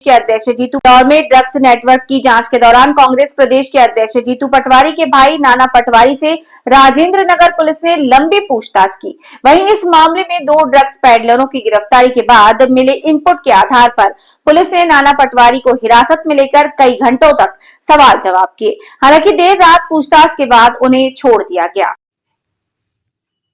के अध्यक्ष जीतू इंदौर में ड्रग्स नेटवर्क की जांच के दौरान कांग्रेस प्रदेश के अध्यक्ष जीतू पटवारी के भाई नाना पटवारी से राजेंद्र नगर पुलिस ने लंबी पूछताछ की। वहीं इस मामले में 2 ड्रग्स पैडलरों की गिरफ्तारी के बाद मिले इनपुट के आधार पर पुलिस ने नाना पटवारी को हिरासत में लेकर कई घंटों तक सवाल जवाब किए। हालांकि देर रात पूछताछ के बाद उन्हें छोड़ दिया गया।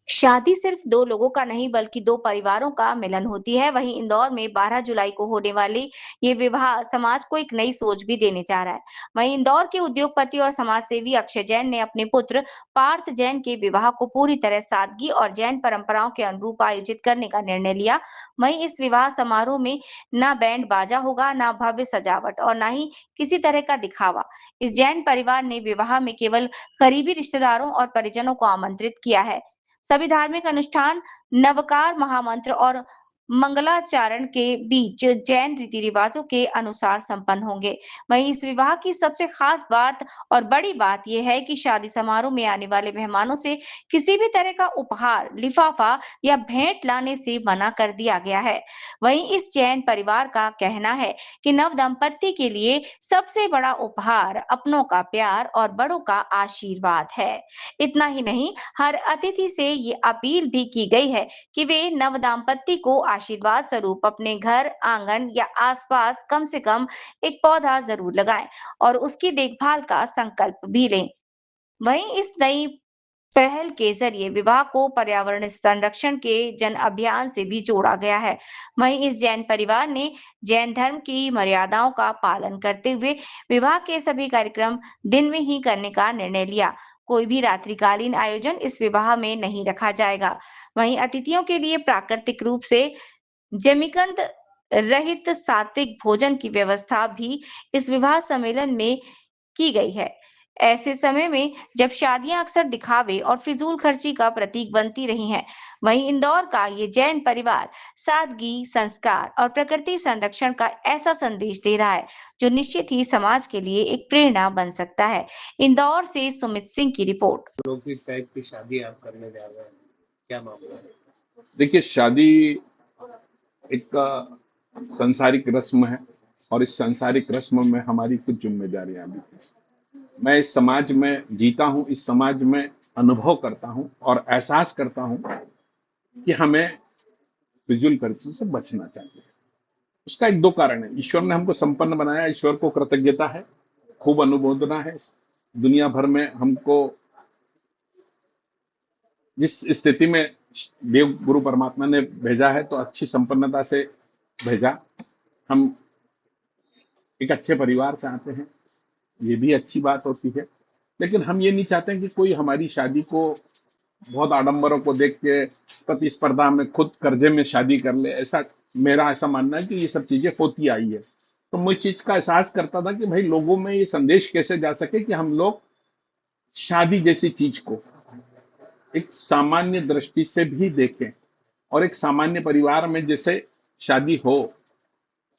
शादी सिर्फ 2 लोगों का नहीं बल्कि 2 परिवारों का मिलन होती है। वहीं इंदौर में 12 जुलाई को होने वाली ये विवाह समाज को एक नई सोच भी देने जा रहा है। वहीं इंदौर के उद्योगपति और समाजसेवी अक्षय जैन ने अपने पुत्र पार्थ जैन के विवाह को पूरी तरह सादगी और जैन परंपराओं के अनुरूप आयोजित करने का निर्णय लिया। वहीं इस विवाह समारोह में न बैंड बाजा होगा, न भव्य सजावट और न ही किसी तरह का दिखावा। इस जैन परिवार ने विवाह में केवल करीबी रिश्तेदारों और परिजनों को आमंत्रित किया है। सभी धार्मिक अनुष्ठान नवकार महामंत्र और मंगलाचरण के बीच जैन रीति रिवाजों के अनुसार संपन्न होंगे। वहीं इस विवाह की सबसे खास बात और बड़ी बात यह है कि शादी समारोह में आने वाले मेहमानों से किसी भी तरह का उपहार, लिफाफा या भेंट लाने से मना कर दिया गया है। वहीं इस जैन परिवार का कहना है कि नव दंपत्ति के लिए सबसे बड़ा उपहार अपनों का प्यार और बड़ों का आशीर्वाद है। इतना ही नहीं, हर अतिथि से ये अपील भी की गई है कि वे नव दाम्पत्ति को आशीर्वाद स्वरूप अपने घर, आंगन या आसपास कम से कम एक पौधा जरूर लगाएं और उसकी देखभाल का संकल्प भी लें। वहीं इस नई पहल के जरिए विवाह को पर्यावरण संरक्षण के जन अभियान से भी जोड़ा गया है। वहीं इस जैन परिवार ने जैन धर्म की मर्यादाओं का पालन करते हुए विवाह के सभी कार्यक्रम दिन में ही करने का निर्णय लिया। कोई भी रात्रिकालीन आयोजन इस विवाह में नहीं रखा जाएगा। वहीं अतिथियों के लिए प्राकृतिक रूप से जमीकंद रहित सात्विक भोजन की व्यवस्था भी इस विवाह सम्मेलन में की गई है। ऐसे समय में जब शादियां अक्सर दिखावे और फिजूल खर्ची का प्रतीक बनती रही हैं, वहीं इंदौर का ये जैन परिवार सादगी, संस्कार और प्रकृति संरक्षण का ऐसा संदेश दे रहा है जो निश्चित ही समाज के लिए एक प्रेरणा बन सकता है। इंदौर से सुमित सिंह की रिपोर्ट। लौकिक टाइप की शादी आप करने जा रहे हैं, क्या मामला है? देखिए, शादी एक सांसारिक रस्म है और इस सांसारिक रस्म में हमारी कुछ जिम्मेदारियां भी हैं। मैं इस समाज में जीता हूं, इस समाज में अनुभव करता हूं और एहसास करता हूं कि हमें फिजूल खर्ची से बचना चाहिए। उसका एक 2 कारण है। ईश्वर ने हमको संपन्न बनाया, ईश्वर को कृतज्ञता है, खूब अनुमोदना है। दुनिया भर में हमको जिस स्थिति में देव गुरु परमात्मा ने भेजा है तो अच्छी संपन्नता से भेजा। हम एक अच्छे परिवार से आते हैं, ये भी अच्छी बात होती है, लेकिन हम ये नहीं चाहते कि कोई हमारी शादी को बहुत आडंबरों को देख के प्रतिस्पर्धा में खुद कर्जे में शादी कर ले। मेरा ऐसा मानना है कि ये सब चीजें होती आई है। तो मैं इस चीज का एहसास करता था कि भाई लोगों में ये संदेश कैसे जा सके कि हम लोग शादी जैसी चीज को एक सामान्य दृष्टि से भी देखें और एक सामान्य परिवार में जैसे शादी हो,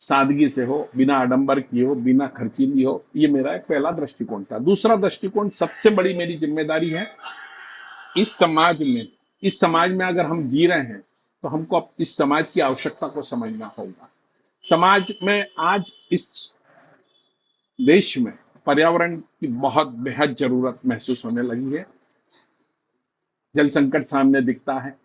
सादगी से हो, बिना आडंबर की हो, बिना खर्चीली हो। ये मेरा एक पहला दृष्टिकोण था। दूसरा दृष्टिकोण, सबसे बड़ी मेरी जिम्मेदारी है इस समाज में अगर हम जी रहे हैं तो हमको अब इस समाज की आवश्यकता को समझना होगा। समाज में आज इस देश में पर्यावरण की बहुत बेहद जरूरत महसूस होने लगी है। जल संकट सामने दिखता है।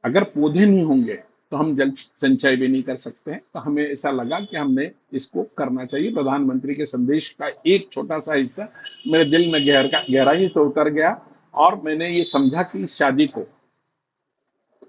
अगर पौधे नहीं होंगे तो हम जल संचय भी नहीं कर सकते हैं। तो हमें ऐसा लगा कि हमने इसको करना चाहिए। प्रधानमंत्री के संदेश का एक छोटा सा हिस्सा मेरे दिल में गहराई से उतर गया और मैंने ये समझा कि शादी को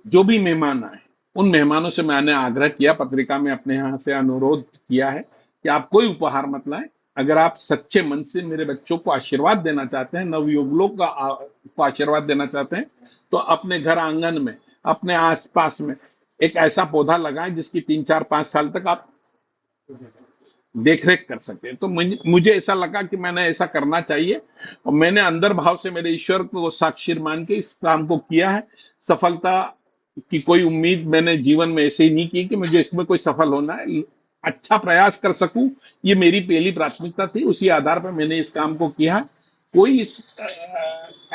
जो भी मेहमान आए, उन मेहमानों से मैंने आग्रह किया, पत्रिका में अपने यहाँ से अनुरोध किया है कि आप कोई उपहार मत लाएं। अगर आप सच्चे मन से मेरे बच्चों को आशीर्वाद देना चाहते हैं, नवयुगलों को आशीर्वाद देना चाहते हैं, तो अपने घर आंगन में, अपने आसपास में एक ऐसा पौधा लगाएं जिसकी 3, 4, 5 साल तक आप देखरेख कर सके। तो मुझे ऐसा लगा कि मैंने ऐसा करना चाहिए और मैंने अंदर भाव से मेरे ईश्वर को साक्षी मान के इस काम को किया है। सफलता की कोई उम्मीद मैंने जीवन में ऐसे ही नहीं की कि मुझे इसमें कोई सफल होना है। अच्छा प्रयास कर सकूं, ये मेरी पहली प्राथमिकता थी। उसी आधार पर मैंने इस काम को किया। कोई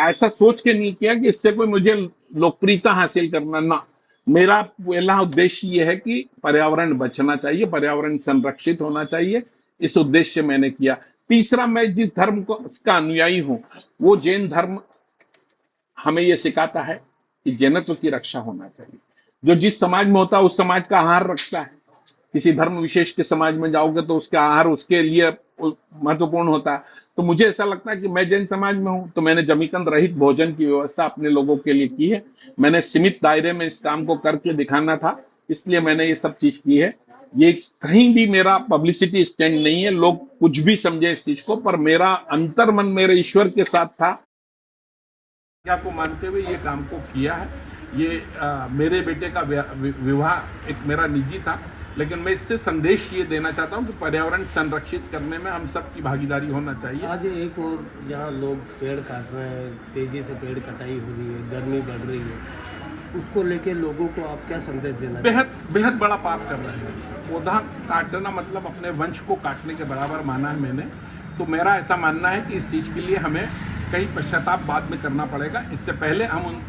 ऐसा सोच के नहीं किया कि इससे कोई मुझे लोकप्रियता हासिल करना, ना। मेरा पहला उद्देश्य ये है कि पर्यावरण बचना चाहिए, पर्यावरण संरक्षित होना चाहिए। इस उद्देश्य से मैंने किया। तीसरा, मैं जिस धर्म को का अनुयायी हूं, वो जैन धर्म हमें यह सिखाता है कि जैनत्व की रक्षा होना चाहिए। जो जिस समाज में होता है उस समाज का आहार रखता है। किसी धर्म विशेष के समाज में जाओगे तो उसका आहार उसके लिए महत्वपूर्ण होता है। तो मुझे ऐसा लगता है कि मैं जैन समाज में हूं तो मैंने जमीकंद रहित भोजन की व्यवस्था अपने लोगों के लिए की है। मैंने सीमित दायरे में इस काम को करके दिखाना था, इसलिए मैंने ये सब चीज की है। ये कहीं भी मेरा पब्लिसिटी स्टैंड नहीं है, लोग कुछ भी समझे इस चीज को, पर मेरा अंतर्मन मेरे ईश्वर के साथ था। क्या को मानते हुए ये काम को किया है। ये मेरे बेटे का विवाह एक मेरा निजी था, लेकिन मैं इससे संदेश ये देना चाहता हूं कि पर्यावरण संरक्षित करने में हम सबकी भागीदारी होना चाहिए। आज एक और जहां लोग पेड़ काट रहे हैं, तेजी से पेड़ कटाई हो रही है, गर्मी बढ़ रही है, उसको लेके लोगों को आप क्या संदेश देना? बेहद बेहद बड़ा पाप कर रहे हैं। पौधा काटना मतलब अपने वंश को काटने के बराबर माना है मैंने। तो मेरा ऐसा मानना है कि इस चीज के लिए हमें कई पश्चाताप बाद में करना पड़ेगा। इससे पहले हम उन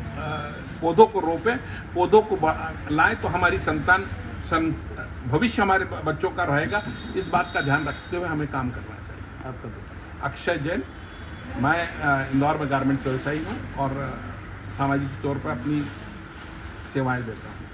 पौधों को रोपें, पौधों को लाएं, तो हमारी संतान भविष्य हमारे बच्चों का रहेगा। इस बात का ध्यान रखते हुए हमें काम करना चाहिए। आपका अक्षय जैन, मैं इंदौर में गारमेंट्स व्यवसायी हूँ और सामाजिक तौर पर अपनी सेवाएं देता हूँ।